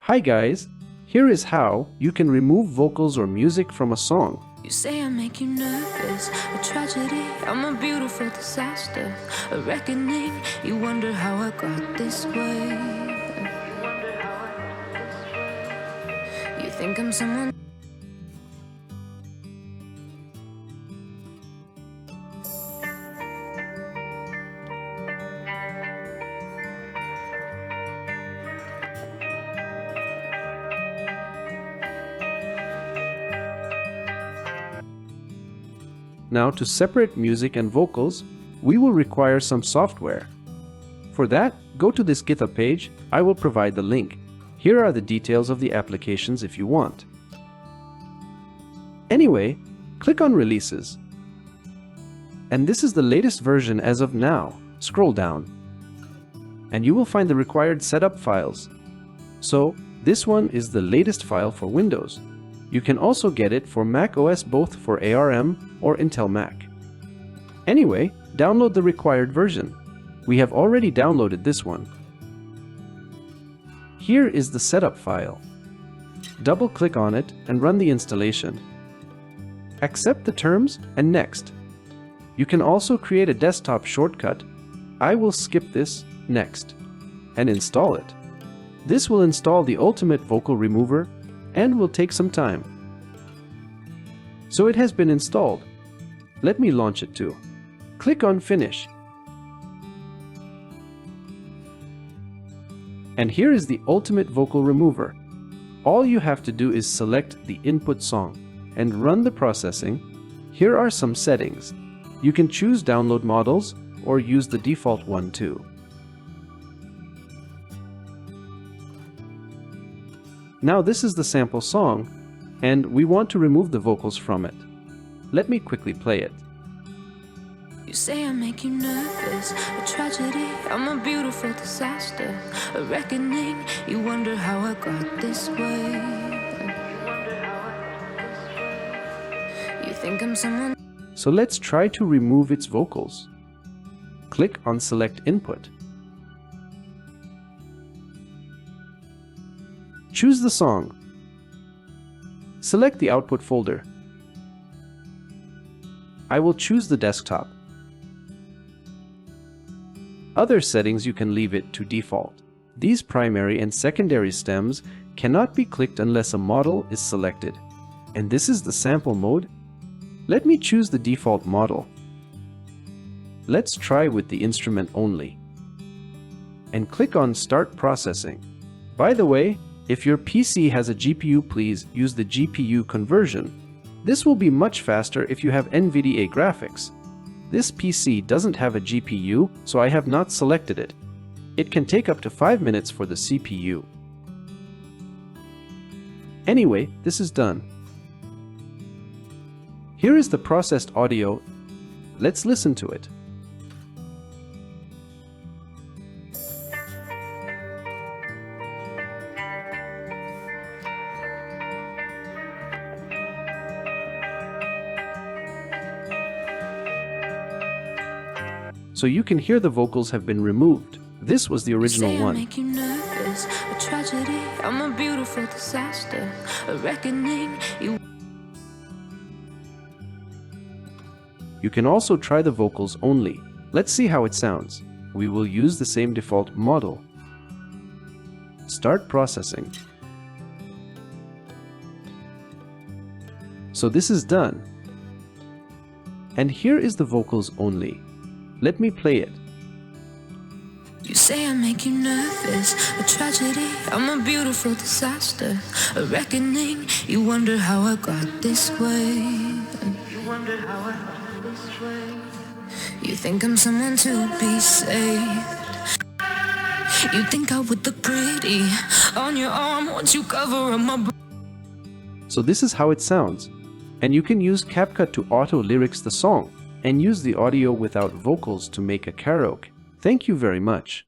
Hi guys, here is how you can remove vocals or music from a song. You say I make you nervous, a tragedy, I'm a beautiful disaster, a reckoning, you wonder how I got this way. You think I'm someone. Now to separate music and vocals, we will require some software. For that, go to this GitHub page, I will provide the link. Here are the details of the applications if you want. Anyway, click on Releases. And this is the latest version as of now. Scroll down. And you will find the required setup files. So, this one is the latest file for Windows. You can also get it for macOS both for ARM or Intel Mac. Anyway, download the required version. We have already downloaded this one. Here is the setup file. Double-click on it and run the installation. Accept the terms and next. You can also create a desktop shortcut. I will skip this, next, and install it. This will install the ultimate vocal remover and will take some time. So it has been installed. Let me launch it too. Click on Finish. And here is the ultimate vocal remover. All you have to do is select the input song and run the processing. Here are some settings. You can choose download models or use the default one too. Now this is the sample song, and we want to remove the vocals from it. Let me quickly play it. You say I make you nervous, a tragedy, I'm a beautiful disaster, a reckoning, you wonder how I got this way. You think I'm someone. So let's try to remove its vocals. Click on Select Input. Choose the song. Select the output folder. I will choose the desktop. Other settings you can leave it to default. These primary and secondary stems cannot be clicked unless a model is selected. And this is the sample mode. Let me choose the default model. Let's try with the instrument only. And click on Start Processing. By the way, if your PC has a GPU, please use the GPU conversion. This will be much faster if you have NVIDIA graphics. This PC doesn't have a GPU, so I have not selected it. It can take up to 5 minutes for the CPU. Anyway, this is done. Here is the processed audio. Let's listen to it. So you can hear the vocals have been removed. This was the original one. I make you nervous, a tragedy, I'm a beautiful disaster, a reckoning, you can also try the vocals only. Let's see how it sounds. We will use the same default model. Start processing. So this is done. And here is the vocals only. Let me play it. You say I make you nervous, a tragedy, I'm a beautiful disaster, a reckoning, you wonder how I got this way. You wonder how I got this way. You think I'm someone to be saved. You think I would look pretty on your arm once you cover up my. So this is how it sounds. And you can use CapCut to auto-lyrics the song and use the audio without vocals to make a karaoke. Thank you very much.